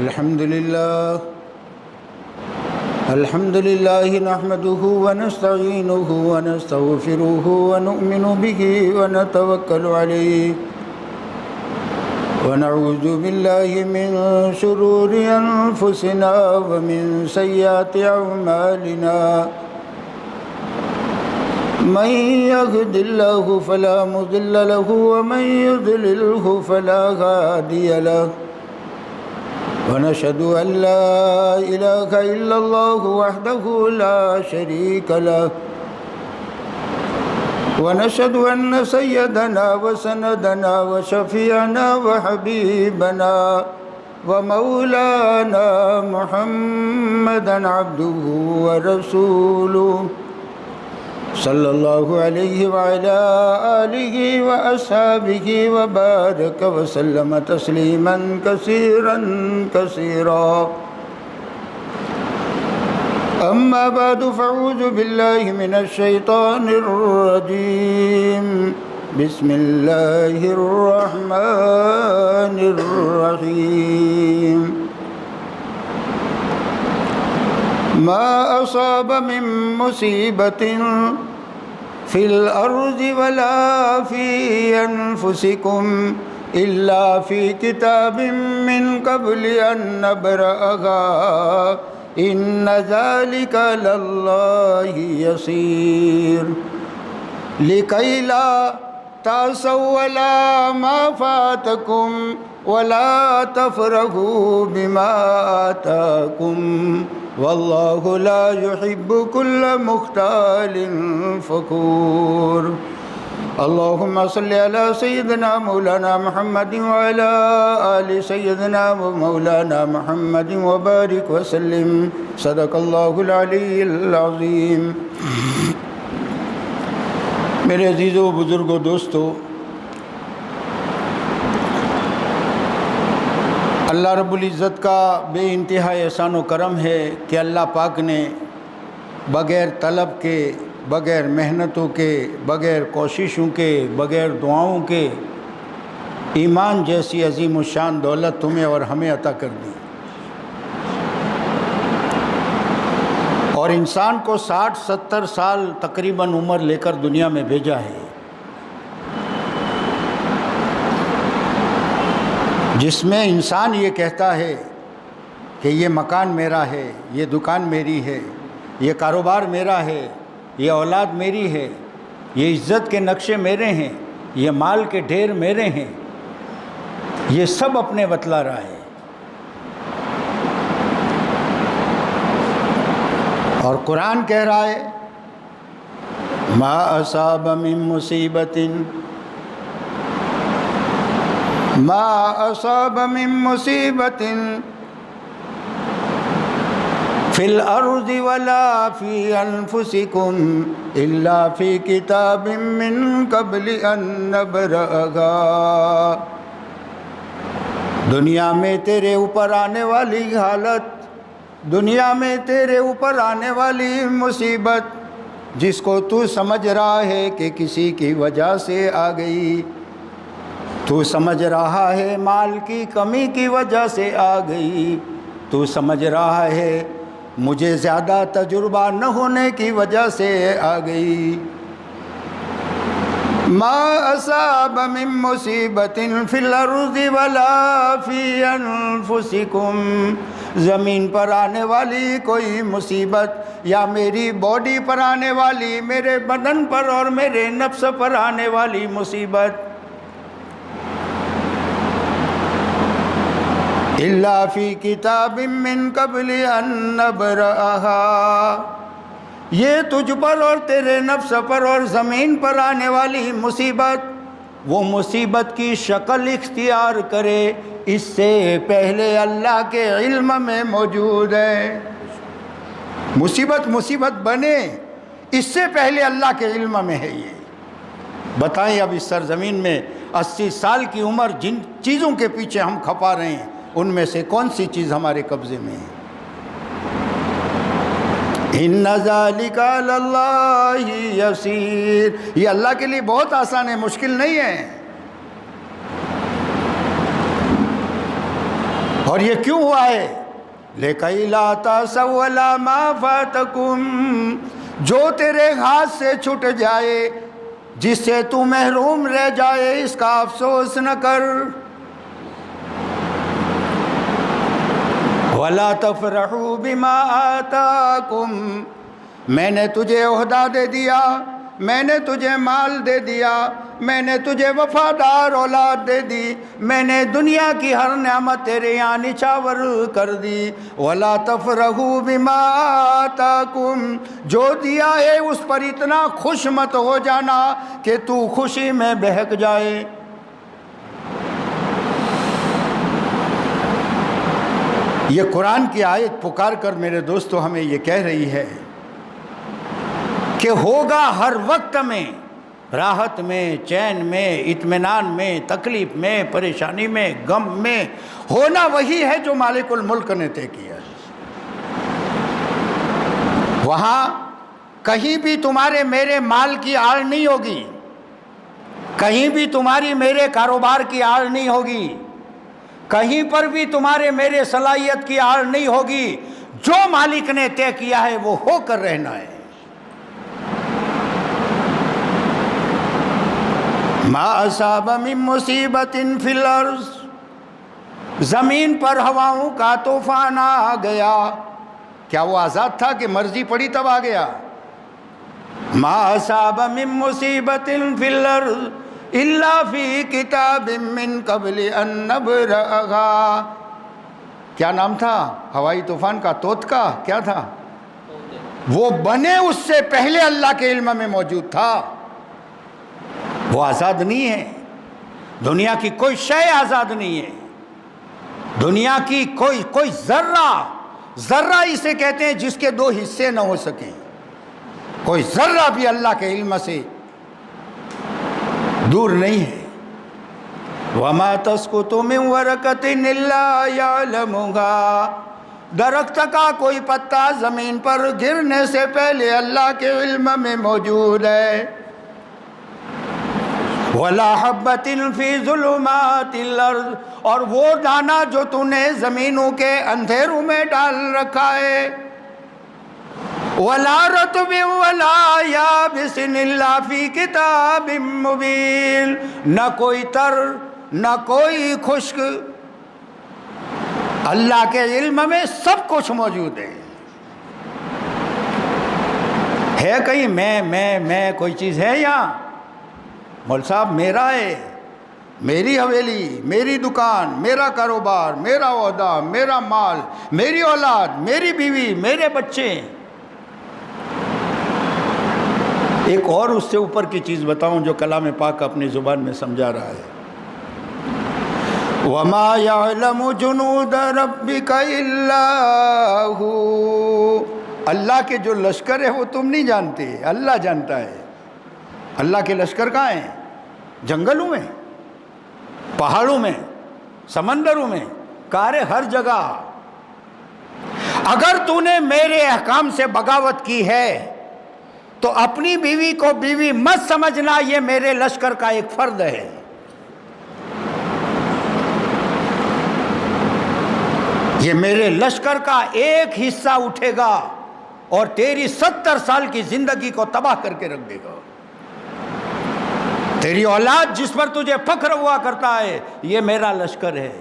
الحمد لله نحمده ونستعينه ونستغفره ونؤمن به ونتوكل عليه ونعوذ بالله من شرور أنفسنا ومن سيئات أعمالنا من يهد الله فلا مضل له ومن يضلله فلا هادي له ونشهد أن لا إله إلا الله وحده لا شريك له ونشهد أن سيدنا وسندنا وشفيعنا وحبيبنا ومولانا محمدا عبده ورسوله صلى الله عليه وعلى آله وأصحابه وبارك وسلم تسليما كثيرا كثيرا أما بعد فأعوذ بالله من الشيطان الرجيم بسم الله الرحمن الرحيم ما أصاب من مصيبة في الأرض ولا في أنفسكم إلا في كتاب من قبل أن نبرأها إن ذلك على الله يسير لكي لا تأسوا ولا ما فاتكم ولا تفرحوا بما آتاكم والله لا يحب كل مختال فخور اللهم صل على سيدنا مولانا محمد وعلى آل سيدنا ومولانا محمد وبارك وسلم صدق الله العلی العظیم۔ میرے عزیزو، بزرگو، دوستو، اللہ رب العزت کا بے انتہا احسان و کرم ہے کہ اللہ پاک نے بغیر طلب کے، بغیر محنتوں کے، بغیر کوششوں کے، بغیر دعاؤں کے ایمان جیسی عظیم الشان دولت تمہیں اور ہمیں عطا کر دی، اور انسان کو 60-70 سال تقریباً عمر لے کر دنیا میں بھیجا ہے، جس میں انسان یہ کہتا ہے کہ یہ مکان میرا ہے، یہ دکان میری ہے، یہ کاروبار میرا ہے، یہ اولاد میری ہے، یہ عزت کے نقشے میرے ہیں، یہ مال کے ڈھیر میرے ہیں، یہ سب اپنے بتلا رہا ہے۔ اور قرآن کہہ رہا ہے ما اصاب من مصیبت ما اصاب من مصیبت فی الارض ولا فی انفسکم الا فی کتاب من قبل ان نبرأها۔ دنیا میں تیرے اوپر آنے والی حالت، دنیا میں تیرے اوپر آنے والی مصیبت جس کو تو سمجھ رہا ہے کہ کسی کی وجہ سے آ گئی، تو سمجھ رہا ہے مال کی کمی کی وجہ سے آ گئی، تو سمجھ رہا ہے مجھے زیادہ تجربہ نہ ہونے کی وجہ سے آ گئی۔ ما اصاب من مصیبت فی الارض ولا فی انفسکم، زمین پر آنے والی کوئی مصیبت یا میری باڈی پر آنے والی، میرے بدن پر اور میرے نفس پر آنے والی مصیبت، الا فی کتاب من قبل ان نبرأها، یہ تجھ پر اور تیرے نفس پر اور زمین پر آنے والی مصیبت وہ مصیبت کی شکل اختیار کرے اس سے پہلے اللہ کے علم میں موجود ہے۔ مصیبت بنے اس سے پہلے اللہ کے علم میں ہے۔ یہ بتائیں اب اس سرزمین میں 80 سال کی عمر جن چیزوں کے پیچھے ہم کھپا رہے ہیں ان میں سے کون سی چیز ہمارے قبضے میں ہے؟ ان ذالک علی اللہ یسیر، یہ اللہ کے لیے بہت آسان ہے، مشکل نہیں ہے۔ اور یہ کیوں ہوا ہے؟ لِكَيْ لَا تَأْسَوْا عَلَىٰ مَا فَاتَكُمْ، جو تیرے ہاتھ سے چھٹ جائے، جس سے تو محروم رہ جائے، اس کا افسوس نہ کر۔ وَلَا تَفْرَحُوا بِمَا آتَاكُمْ، میں نے تجھے عہدہ دے دیا، میں نے تجھے مال دے دیا، میں نے تجھے وفادار اولاد دے دی، میں نے دنیا کی ہر نعمت تیرے یہاں نچھاور کر دی۔ وَلَا تَفْرَحُوا بِمَا آتَاكُمْ، جو دیا ہے اس پر اتنا خوش مت ہو جانا کہ تو خوشی میں بہک جائے۔ یہ قرآن کی آیت پکار کر میرے دوستو ہمیں یہ کہہ رہی ہے کہ ہوگا ہر وقت میں، راحت میں، چین میں، اطمینان میں، تکلیف میں، پریشانی میں، غم میں، ہونا وہی ہے جو مالک الملک نے طے کیا ہے۔ وہاں کہیں بھی تمہارے میرے مال کی آڑ نہیں ہوگی، کہیں بھی تمہاری میرے کاروبار کی آڑ نہیں ہوگی، کہیں پر بھی تمہارے میرے صلاحیت کی آڑ نہیں ہوگی۔ جو مالک نے طے کیا ہے وہ ہو کر رہنا ہے۔ ما اصاب من مصیبت فی الارض، زمین پر ہواؤں کا طوفان آ گیا، کیا وہ آزاد تھا کہ مرضی پڑی تب آ گیا؟ ما اصاب من مصیبت فی الارض الا فی کتاب من قبل ان نبرأہا، کیا نام تھا ہوائی طوفان کا؟ توت کا کیا تھا؟ وہ بنے اس سے پہلے اللہ کے علم میں موجود تھا۔ وہ آزاد نہیں ہے، دنیا کی کوئی شے آزاد نہیں ہے، دنیا کی کوئی ذرہ اسے کہتے ہیں جس کے دو حصے نہ ہو سکیں، کوئی ذرہ بھی اللہ کے علم سے دور نہیں ہے۔ وَمَا تَسْقُطُ مِن وَرَقَةٍ إِلَّا يَعْلَمُهَا، درخت کا کوئی پتا زمین پر گرنے سے پہلے اللہ کے علم میں موجود ہے۔ وَلَا حَبَّةٍ فِي ظُلُمَاتِ الْأَرْضِ، اور وہ دانہ جو تو نے زمینوں کے اندھیروں میں ڈال رکھا ہے۔ وَلَا رَطْبٍ وَلَا يَابِسٍ إِلَّا فِي كِتَابٍ مُبِينٍ، نہ کوئی تر نہ کوئی خشک، اللہ کے علم میں سب کچھ موجود ہے۔ ہے کہیں میں کوئی چیز ہے یہاں؟ مول صاحب میرا ہے، میری حویلی، میری دکان، میرا کاروبار، میرا عہدہ، میرا مال، میری اولاد، میری بیوی، میرے بچے۔ ایک اور اس سے اوپر کی چیز بتاؤں جو کلام پاک اپنی زبان میں سمجھا رہا ہے۔ وَمَا يَعْلَمُ جُنُودَ رَبِّكَ إِلَّا هُوَ، اللہ کے جو لشکر ہے وہ تم نہیں جانتے، اللہ جانتا ہے۔ اللہ کے لشکر کہاں ہیں؟ جنگلوں میں، پہاڑوں میں، سمندروں میں، کارے ہر جگہ۔ اگر تو نے میرے احکام سے بغاوت کی ہے تو اپنی بیوی کو بیوی مت سمجھنا، یہ میرے لشکر کا ایک فرد ہے۔ یہ میرے لشکر کا ایک حصہ اٹھے گا اور تیری 70 سال کی زندگی کو تباہ کر کے رکھ دے گا۔ تیری اولاد جس پر تجھے فخر ہوا کرتا ہے، یہ میرا لشکر ہے،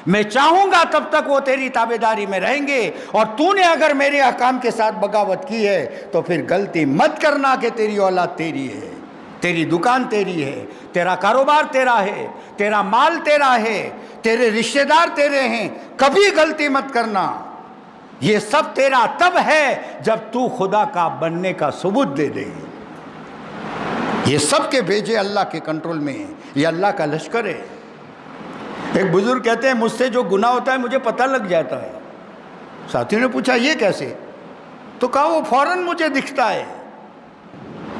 میں چاہوں گا تب تک وہ تیری تابعداری میں رہیں گے، اور تو نے اگر میرے احکام کے ساتھ بغاوت کی ہے تو پھر غلطی مت کرنا کہ تیری اولاد تیری ہے، تیری دکان تیری ہے، تیرا کاروبار تیرا ہے، تیرا مال تیرا ہے، تیرے رشتہ دار تیرے ہیں، کبھی غلطی مت کرنا۔ یہ سب تیرا تب ہے جب تو خدا کا بننے کا ثبوت دے دے۔ یہ سب کے بھیجے اللہ کے کنٹرول میں ہیں، یہ اللہ کا لشکر ہے۔ ایک بزرگ کہتے ہیں مجھ سے جو گناہ ہوتا ہے مجھے پتہ لگ جاتا ہے۔ ساتھیوں نے پوچھا یہ کیسے؟ تو کہا وہ فوراً مجھے دکھتا ہے۔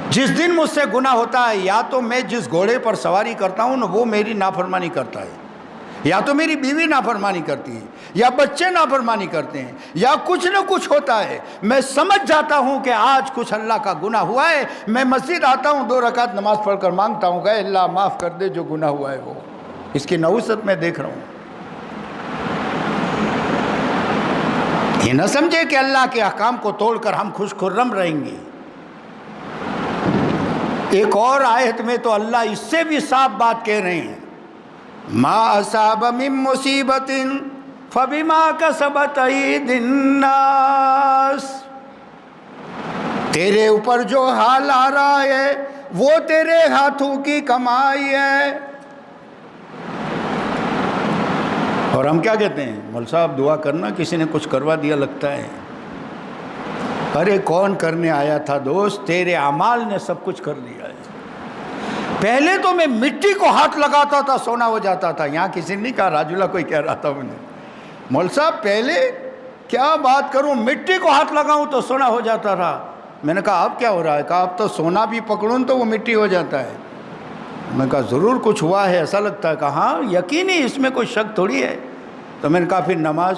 جس دن مجھ سے گناہ ہوتا ہے، یا تو میں جس گھوڑے پر سواری کرتا ہوں نا وہ میری نافرمانی کرتا ہے، یا تو میری بیوی نافرمانی کرتی ہے، یا بچے نافرمانی کرتے ہیں، یا کچھ نہ کچھ ہوتا ہے، میں سمجھ جاتا ہوں کہ آج کچھ اللہ کا گناہ ہوا ہے۔ میں مسجد آتا ہوں، 2 رکعت نماز پڑھ کر مانگتا ہوں کہ اللہ معاف کر دے جو گناہ ہوا ہے وہ، اس کی نحوست میں دیکھ رہا ہوں۔ یہ نہ سمجھے کہ اللہ کے احکام کو توڑ کر ہم خوش خرم رہیں گے۔ ایک اور آیت میں تو اللہ اس سے بھی صاف بات کہہ رہے ہیں، ما اصاب من مصیبت فبما کسبت ایدی الناس، تیرے اوپر جو حال آ رہا ہے وہ تیرے ہاتھوں کی کمائی ہے۔ اور ہم کیا کہتے ہیں، مول صاحب دعا کرنا، کسی نے کچھ کروا دیا لگتا ہے۔ ارے کون کرنے آیا تھا دوست، تیرے اعمال نے سب کچھ کر دیا ہے۔ پہلے تو میں مٹی کو ہاتھ لگاتا تھا سونا ہو جاتا تھا، یہاں کسی نے نہیں کہا، راجولہ کوئی کہہ رہا تھا مجھے، مول صاحب پہلے کیا بات کروں، مٹی کو ہاتھ لگاؤں تو سونا ہو جاتا تھا۔ میں نے کہا اب کیا ہو رہا ہے؟ کہا اب تو سونا بھی پکڑوں تو وہ مٹی ہو جاتا ہے۔ میں نے کہا ضرور کچھ ہوا ہے ایسا لگتا ہے۔ کہا ہاں یقینی، اس میں کوئی شک تھوڑی ہے۔ تو میں نے کہا پھر نماز،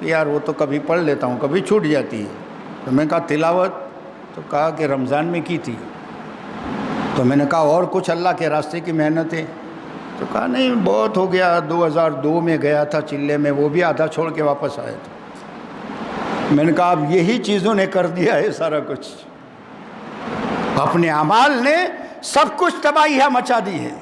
یار وہ تو کبھی پڑھ لیتا ہوں کبھی چھوٹ جاتی ہے۔ تو میں نے کہا تلاوت، تو کہا کہ رمضان میں کی تھی۔ تو میں نے کہا اور کچھ اللہ کے راستے کی محنتیں؟ تو کہا نہیں بہت ہو گیا، 2002 میں گیا تھا چلے میں، وہ بھی آدھا چھوڑ کے واپس آیا تھا۔ میں نے کہا اب یہی چیزوں نے کر دیا ہے سارا کچھ، اپنے اعمال نے سب کچھ تباہیاں مچا دی ہے۔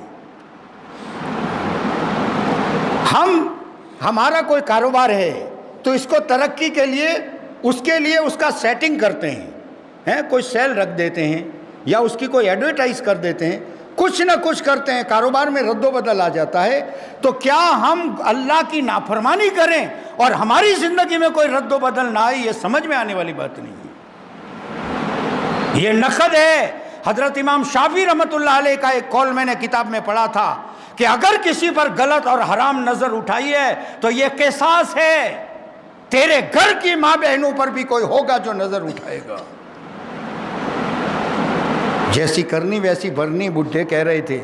ہمارا کوئی کاروبار ہے تو اس کو ترقی کے لیے اس کا سیٹنگ کرتے ہیں، کوئی سیل رکھ دیتے ہیں یا اس کی کوئی ایڈورٹائز کر دیتے ہیں، کچھ نہ کچھ کرتے ہیں، کاروبار میں رد و بدل آ جاتا ہے۔ تو کیا ہم اللہ کی نافرمانی کریں اور ہماری زندگی میں کوئی رد و بدل نہ آئے؟ یہ سمجھ میں آنے والی بات نہیں ہے، یہ نقد ہے۔ حضرت امام شافعی رحمۃ اللہ علیہ کا ایک قول میں نے کتاب میں پڑھا تھا کہ اگر کسی پر غلط اور حرام نظر اٹھائی ہے تو یہ قصاص ہے، تیرے گھر کی ماں بہنوں پر بھی کوئی ہوگا جو نظر اٹھائے گا۔ جیسی کرنی ویسی بھرنی، بڈھے کہہ رہے تھے۔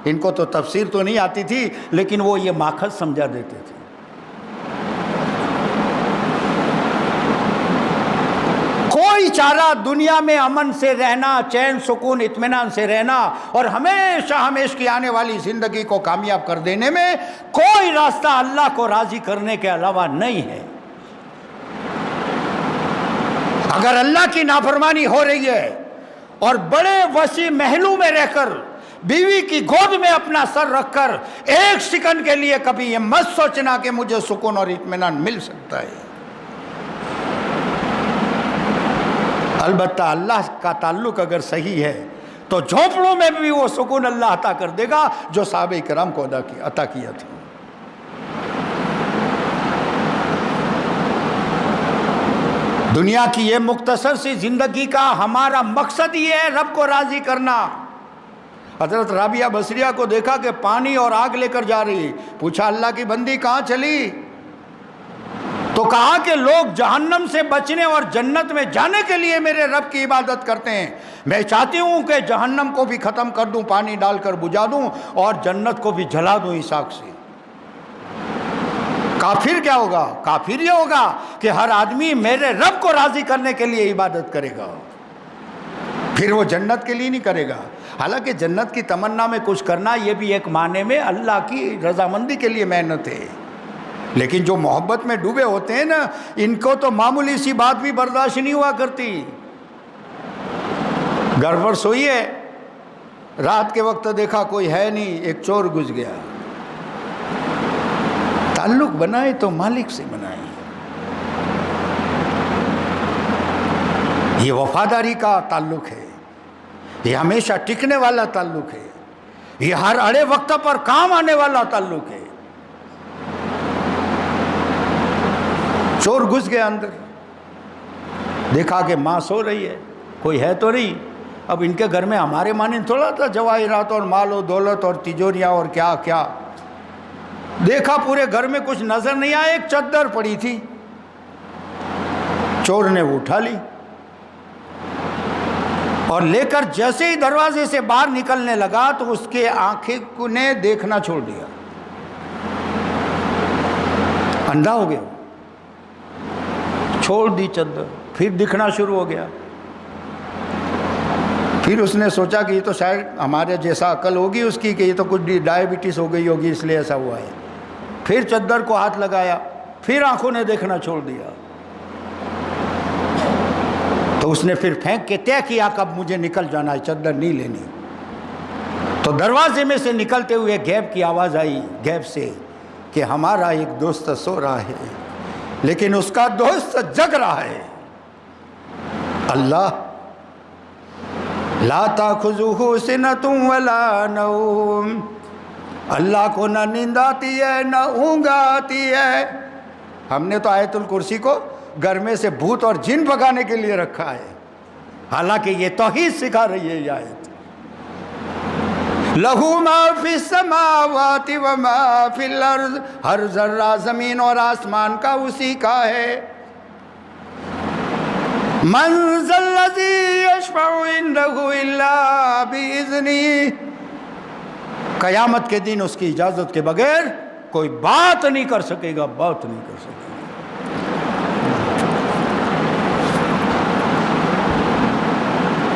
ان کو تو تفسیر تو نہیں آتی تھی لیکن وہ یہ ماخذ سمجھا دیتے تھے۔ کوئی چارہ دنیا میں امن سے رہنا، چین سکون اطمینان سے رہنا اور ہمیشہ ہمیش کی آنے والی زندگی کو کامیاب کر دینے میں کوئی راستہ اللہ کو راضی کرنے کے علاوہ نہیں ہے۔ اگر اللہ کی نافرمانی ہو رہی ہے اور بڑے وسیع محلوں میں رہ کر بیوی کی گود میں اپنا سر رکھ کر ایک سیکنڈ کے لیے کبھی یہ مت سوچنا کہ مجھے سکون اور اطمینان مل سکتا ہے۔ البتہ اللہ کا تعلق اگر صحیح ہے تو جھونپڑوں میں بھی وہ سکون اللہ عطا کر دے گا جو صحابہ کرام کو عطا کیا تھا۔ دنیا کی یہ مختصر سی زندگی کا ہمارا مقصد یہ ہے رب کو راضی کرنا۔ حضرت رابعہ بصریہ کو دیکھا کہ پانی اور آگ لے کر جا رہی، پوچھا اللہ کی بندی کہاں چلی؟ تو کہا کہ لوگ جہنم سے بچنے اور جنت میں جانے کے لیے میرے رب کی عبادت کرتے ہیں، میں چاہتی ہوں کہ جہنم کو بھی ختم کر دوں، پانی ڈال کر بجھا دوں اور جنت کو بھی جلا دوں اس آگ سے۔ کافر کیا ہوگا؟ کافر یہ ہوگا کہ ہر آدمی میرے رب کو راضی کرنے کے لیے عبادت کرے گا، پھر وہ جنت کے لیے نہیں کرے گا۔ حالانکہ جنت کی تمنا میں کچھ کرنا یہ بھی ایک معنی میں اللہ کی رضامندی کے لیے محنت ہے، لیکن جو محبت میں ڈوبے ہوتے ہیں نا، ان کو تو معمولی سی بات بھی برداشت نہیں ہوا کرتی۔ گھر پر سوئی ہے، رات کے وقت دیکھا کوئی ہے نہیں، ایک چور گھس گیا۔ تعلق بنائے تو مالک سے بنائے، یہ وفاداری کا تعلق ہے، یہ ہمیشہ ٹکنے والا تعلق ہے، یہ ہر اڑے وقت پر کام آنے والا تعلق ہے۔ چور گھس گیا اندر، دیکھا کہ ماں سو رہی ہے، کوئی ہے تو نہیں۔ اب ان کے گھر میں ہمارے مانند تھوڑا تھا جواہرات اور مال و دولت اور تجوریاں اور کیا کیا، دیکھا پورے گھر میں کچھ نظر نہیں آیا، ایک چادر پڑی تھی، چور نے وہ اٹھا لی اور لے کر جیسے ہی دروازے سے باہر نکلنے لگا تو اس کے آنکھیں نے دیکھنا چھوڑ دیا، اندھا ہو گیا، چھوڑ دی چادر، پھر دکھنا شروع ہو گیا۔ پھر اس نے سوچا کہ یہ تو شاید ہمارے جیسا عقل ہوگی اس کی کہ یہ تو کچھ ڈائبٹیز ہو گئی ہوگی اس لیے ایسا ہوا ہے۔ پھر چادر کو ہاتھ لگایا، پھر آنکھوں نے دیکھنا چھوڑ دیا۔ تو اس نے پھر پھینک کے طے کیا کہ اب مجھے نکل جانا ہے، چادر نہیں لینی۔ تو دروازے میں سے نکلتے ہوئے غیب کی آواز آئی غیب سے کہ ہمارا ایک دوست سو رہا ہے لیکن اس کا دوست جگ رہا ہے۔ اللہ لا تأخذہ سنۃ ولا نوم، اللہ کو نہ نیند آتی ہے نہ اونگ آتی ہے۔ ہم نے تو آیت الکرسی کو گھر میں سے بھوت اور جن بھگانے کے لیے رکھا ہے، حالانکہ یہ توحید سکھا رہی ہے یہ آیت۔ لہو ما فی السماوات وما فی الارض، ہر ذرہ زمین اور آسمان کا اسی کا ہے۔ من ذا الذی یشفع عنده الا باذنہ، قیامت کے دن اس کی اجازت کے بغیر کوئی بات نہیں کر سکے گا، بات نہیں کر سکے گا۔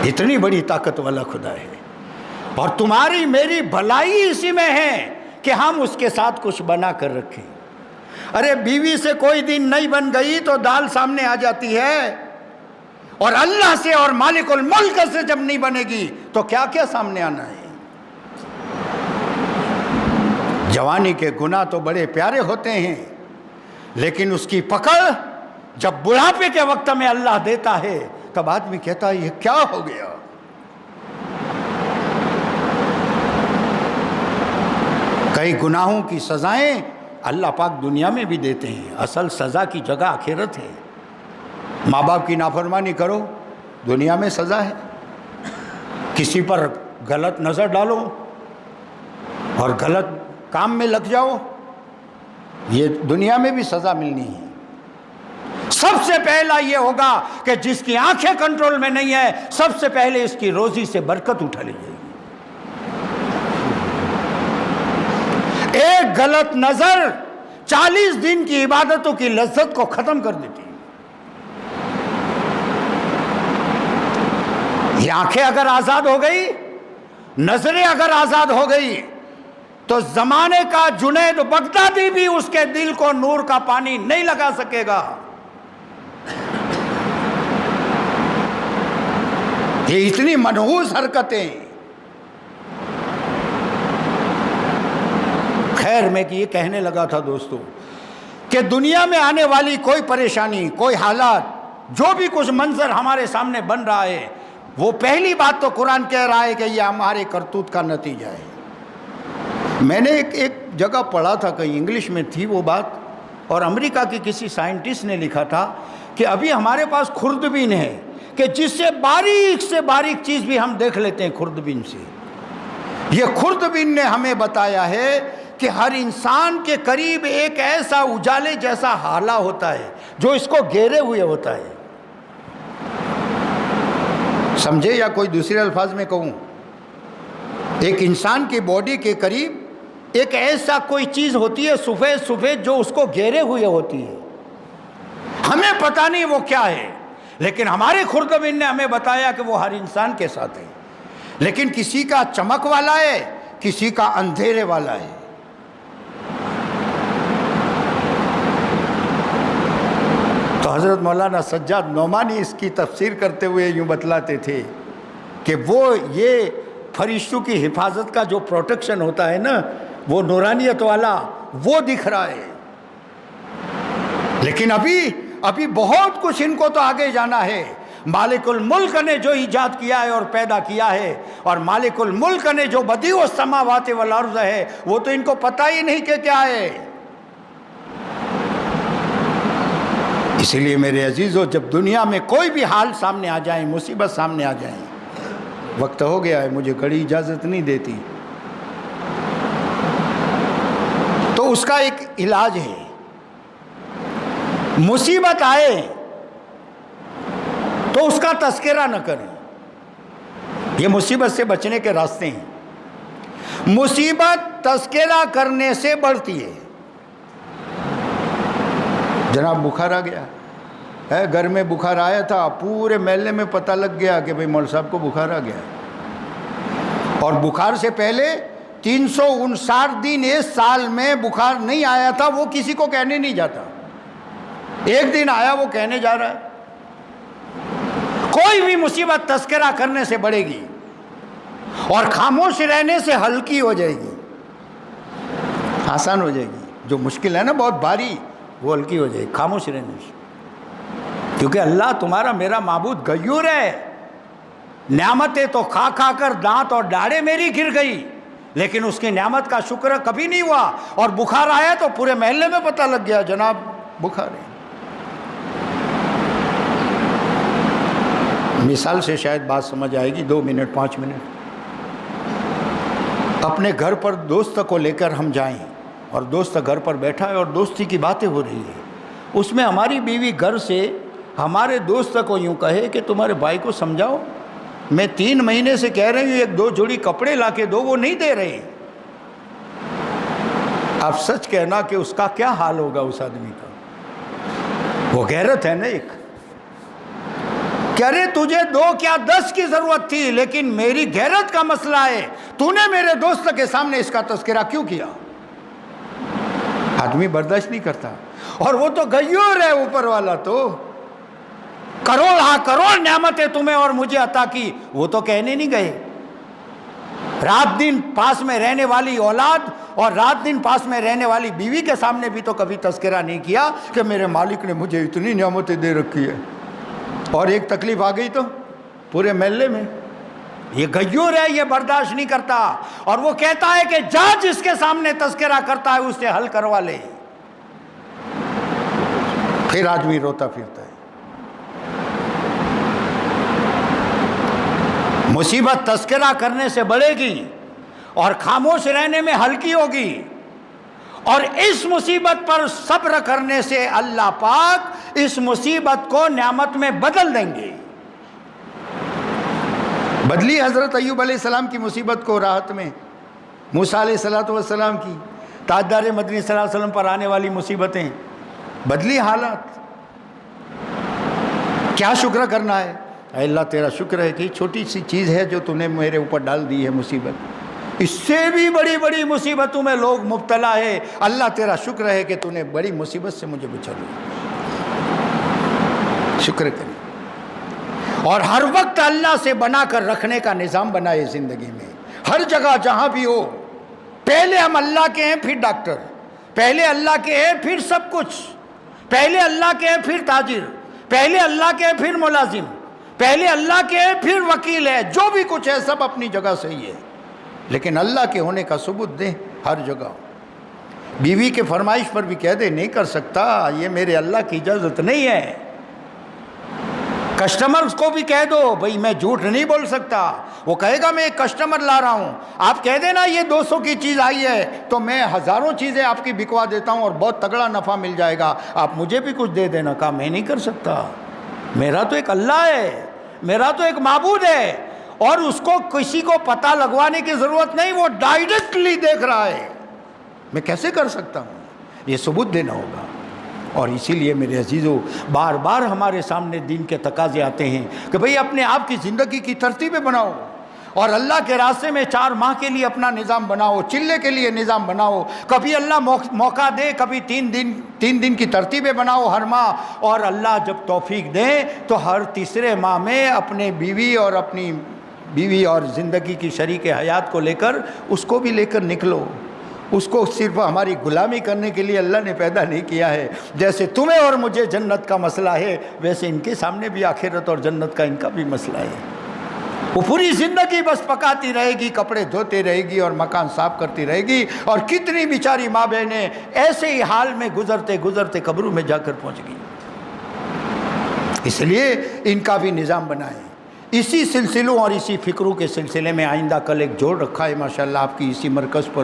اتنی بڑی طاقت والا خدا ہے، اور تمہاری میری بھلائی اسی میں ہے کہ ہم اس کے ساتھ کچھ بنا کر رکھیں۔ ارے بیوی سے کوئی دن نہیں بن گئی تو دال سامنے آ جاتی ہے، اور اللہ سے اور مالک الملک سے جب نہیں بنے گی تو کیا کیا سامنے آنا ہے۔ جوانی کے گناہ تو بڑے پیارے ہوتے ہیں، لیکن اس کی پکڑ جب بڑھاپے کے وقت میں اللہ دیتا ہے تب آدمی کہتا ہے یہ کیا ہو گیا۔ کئی گناہوں کی سزائیں اللہ پاک دنیا میں بھی دیتے ہیں، اصل سزا کی جگہ آخرت ہے۔ ماں باپ کی نافرمانی کرو، دنیا میں سزا ہے۔ کسی پر غلط نظر ڈالو اور غلط کام میں لگ جاؤ، یہ دنیا میں بھی سزا ملنی ہے۔ سب سے پہلا یہ ہوگا کہ جس کی آنکھیں کنٹرول میں نہیں ہے، سب سے پہلے اس کی روزی سے برکت اٹھا لی جائے گی۔ ایک غلط نظر 40 دن کی عبادتوں کی لذت کو ختم کر دیتی ہے۔ یہ آنکھیں اگر آزاد ہو گئی، نظریں اگر آزاد ہو گئی، تو زمانے کا جنید بغدادی بھی اس کے دل کو نور کا پانی نہیں لگا سکے گا۔ یہ اتنی منحوس حرکتیں۔ خیر میں یہ کہنے لگا تھا دوستو کہ دنیا میں آنے والی کوئی پریشانی، کوئی حالات، جو بھی کچھ منظر ہمارے سامنے بن رہا ہے، وہ پہلی بات تو قرآن کہہ رہا ہے کہ یہ ہمارے کرتوت کا نتیجہ ہے۔ میں نے ایک جگہ پڑھا تھا، کہیں انگلش میں تھی وہ بات، اور امریکہ کی کسی سائنٹسٹ نے لکھا تھا کہ ابھی ہمارے پاس خوردبین ہے کہ جس سے باریک چیز بھی ہم دیکھ لیتے ہیں خوردبین سے۔ یہ خوردبین نے ہمیں بتایا ہے کہ ہر انسان کے قریب ایک ایسا اجالے جیسا ہالہ ہوتا ہے جو اس کو گھیرے ہوئے ہوتا ہے۔ سمجھے یا کوئی دوسرے الفاظ میں کہوں، ایک انسان کی باڈی کے قریب ایک ایسا کوئی چیز ہوتی ہے سفید جو اس کو گھیرے ہوئے ہوتی ہے۔ ہمیں پتہ نہیں وہ کیا ہے، لیکن ہمارے خوردبین نے ہمیں بتایا کہ وہ ہر انسان کے ساتھ ہے، لیکن کسی کا چمک والا ہے، کسی کا اندھیرے والا ہے۔ تو حضرت مولانا سجاد نعمانی اس کی تفسیر کرتے ہوئے یوں بتلاتے تھے کہ وہ یہ فرشتوں کی حفاظت کا جو پروٹیکشن ہوتا ہے نا، وہ نورانیت والا وہ دکھ رہا ہے، لیکن ابھی بہت کچھ ان کو تو آگے جانا ہے۔ مالک الملک نے جو ایجاد کیا ہے اور پیدا کیا ہے، اور مالک الملک نے جو بدیع السماوات والارض ہے، وہ تو ان کو پتہ ہی نہیں کہ کیا ہے۔ اسی لیے میرے عزیزو، جب دنیا میں کوئی بھی حال سامنے آ جائیں، مصیبت سامنے آ جائیں، وقت ہو گیا ہے، مجھے گھڑی اجازت نہیں دیتی، تو اس کا ایک علاج ہے۔ مصیبت آئے تو اس کا تذکرہ نہ کریں، یہ مصیبت سے بچنے کے راستے ہیں۔ مصیبت تذکرہ کرنے سے بڑھتی ہے۔ جناب بخار آ گیا ہے، گھر میں بخار آیا تھا، پورے محلے میں پتہ لگ گیا کہ بھئی مول صاحب کو بخار آ گیا، اور بخار سے پہلے 359 دن اس سال میں بخار نہیں آیا تھا، وہ کسی کو کہنے نہیں جاتا۔ ایک دن آیا، وہ کہنے جا رہا ہے۔ کوئی بھی مصیبت تذکرہ کرنے سے بڑھے گی اور خاموش رہنے سے ہلکی ہو جائے گی، آسان ہو جائے گی. جو مشکل ہے نا بہت بھاری، وہ ہلکی ہو جائے گی خاموش رہنے سے. کیونکہ اللہ تمہارا میرا معبود غیور ہے. نعمتیں تو کھا کھا کر دانت اور داڑھیں میری گر گئی، لیکن اس کی نعمت کا شکر کبھی نہیں ہوا. اور بخار آیا تو پورے محلے میں پتہ لگ گیا جناب بخار ہے. مثال سے شاید بات سمجھ آئے گی. 2 منٹ 5 منٹ. اپنے گھر پر دوست کو لے کر ہم جائیں اور دوست گھر پر بیٹھا ہے اور دوستی کی باتیں ہو رہی ہے. اس میں ہماری بیوی گھر سے ہمارے دوست کو یوں کہے کہ تمہارے بھائی کو سمجھاؤ، میں 3 مہینے سے کہہ رہی ہوں 1-2 جوڑی کپڑے لا کے دو، وہ نہیں دے رہے. اب سچ کہنا کہ اس کا کیا حال ہوگا اس آدمی کا. وہ غیرت ہے نا ایک، کہ ارے تجھے 2 کیا 10 کی ضرورت تھی، لیکن میری غیرت کا مسئلہ ہے. تو نے میرے دوست کے سامنے اس کا تذکرہ کیوں کیا؟ آدمی برداشت نہیں کرتا. اور وہ تو غیور ہے اوپر والا، تو کروڑ نعمتیں تمہیں اور مجھے عطا کی، وہ تو کہنے نہیں گئے. رات دن پاس میں رہنے والی اولاد اور رات دن پاس میں رہنے والی بیوی کے سامنے بھی تو کبھی تذکرہ نہیں کیا کہ میرے مالک نے مجھے اتنی نعمتیں دے رکھی ہے. اور ایک تکلیف آ گئی تو پورے محلے میں. یہ غیور ہے، یہ برداشت نہیں کرتا. اور وہ کہتا ہے کہ جا جس کے سامنے تذکرہ کرتا ہے اس سے حل کروا لے. پھر آدمی روتا پھرتا ہے. مصیبت تذکرہ کرنے سے بڑھے گی اور خاموش رہنے میں ہلکی ہوگی. اور اس مصیبت پر صبر کرنے سے اللہ پاک اس مصیبت کو نعمت میں بدل دیں گے. بدلی حضرت ایوب علیہ السلام کی مصیبت کو راحت میں، موسیٰ علیہ السلام کی، تاجدار مدنی صلی اللہ علیہ وسلم پر آنے والی مصیبتیں، بدلی حالات. کیا شکر کرنا ہے؟ اے اللہ تیرا شکر ہے کہ چھوٹی سی چیز ہے جو تو نے میرے اوپر ڈال دی ہے مصیبت. اس سے بھی بڑی بڑی مصیبتوں میں لوگ مبتلا ہے. اللہ تیرا شکر ہے کہ تو نے بڑی مصیبت سے مجھے بچا لیا. شکر کریں. اور ہر وقت اللہ سے بنا کر رکھنے کا نظام بنائے زندگی میں، ہر جگہ جہاں بھی ہو. پہلے ہم اللہ کے ہیں پھر ڈاکٹر، پہلے اللہ کے ہیں پھر سب کچھ، پہلے اللہ کے ہیں پھر تاجر، پہلے اللہ کے ہیں پھر ملازم، پہلے اللہ کے ہیں پھر وکیل ہے. جو بھی کچھ ہے سب اپنی جگہ صحیح ہے، لیکن اللہ کے ہونے کا ثبوت دیں ہر جگہ. بیوی کے فرمائش پر بھی کہہ دے نہیں کر سکتا، یہ میرے اللہ کی اجازت نہیں ہے. کسٹمر کو بھی کہہ دو بھئی میں جھوٹ نہیں بول سکتا. وہ کہے گا میں ایک کسٹمر لا رہا ہوں، آپ کہہ دینا یہ 200 کی چیز آئی ہے تو میں ہزاروں چیزیں آپ کی بکوا دیتا ہوں اور بہت تگڑا نفع مل جائے گا، آپ مجھے بھی کچھ دے دینا. کہا میں نہیں کر سکتا، میرا تو ایک اللہ ہے، میرا تو ایک معبود ہے، اور اس کو کسی کو پتہ لگوانے کی ضرورت نہیں، وہ ڈائریکٹلی دیکھ رہا ہے. میں کیسے کر سکتا ہوں؟ یہ ثبوت دینا ہوگا. اور اسی لیے میرے عزیزو بار بار ہمارے سامنے دین کے تقاضے آتے ہیں کہ بھئی اپنے آپ کی زندگی کی ترتیبیں بناؤ، اور اللہ کے راستے میں 4 ماہ کے لیے اپنا نظام بناؤ، چلے کے لیے نظام بناؤ. کبھی اللہ موقع دے، کبھی 3 دن کی ترتیبیں بناؤ ہر ماہ. اور اللہ جب توفیق دے تو ہر تیسرے ماہ میں اپنے بیوی اور زندگی کی شریک حیات کو لے کر اس کو بھی لے کر نکلو. اس کو صرف ہماری غلامی کرنے کے لیے اللہ نے پیدا نہیں کیا ہے. جیسے تمہیں اور مجھے جنت کا مسئلہ ہے، ویسے ان کے سامنے بھی آخرت اور جنت کا ان کا بھی مسئلہ ہے. وہ پوری زندگی بس پکاتی رہے گی، کپڑے دھوتے رہے گی اور مکان صاف کرتی رہے گی. اور کتنی بیچاری ماں بہنیں ایسے ہی حال میں گزرتے گزرتے قبروں میں جا کر پہنچ گئی. اس لیے ان کا بھی نظام بنائیں. اسی سلسلوں اور اسی فکروں کے سلسلے میں آئندہ کل ایک جوڑ رکھا ہے ماشاءاللہ آپ کی اسی مرکز پر.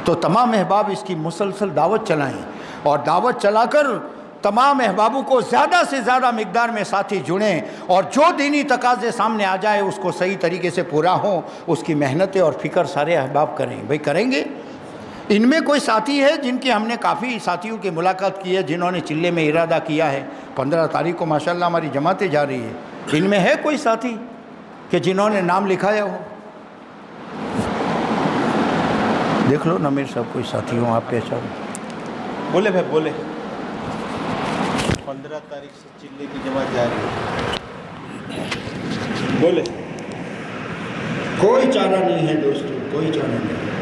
تو تمام احباب اس کی مسلسل دعوت چلائیں، اور دعوت چلا کر تمام احبابوں کو زیادہ سے زیادہ مقدار میں ساتھی جڑیں، اور جو دینی تقاضے سامنے آ جائے اس کو صحیح طریقے سے پورا ہوں، اس کی محنتیں اور فکر سارے احباب کریں. بھئی کریں گے. ان میں کوئی ساتھی ہے جن کی ہم نے کافی ساتھیوں کی ملاقات کی ہے جنہوں نے چلے میں ارادہ کیا ہے. 15 تاریخ کو ماشاءاللہ ہماری جماعتیں جا رہی ہے. ان میں ہے کوئی ساتھی کہ جنہوں نے نام لکھایا ہو؟ دیکھ لو نا میرے صاحب کوئی ساتھی ہوں آپ پہچان. بولے بھائی بولے. 15 تاریخ سے چلے کی جماعت جا رہی ہے. بولے کوئی چارہ نہیں ہے دوستو، کوئی چارہ نہیں.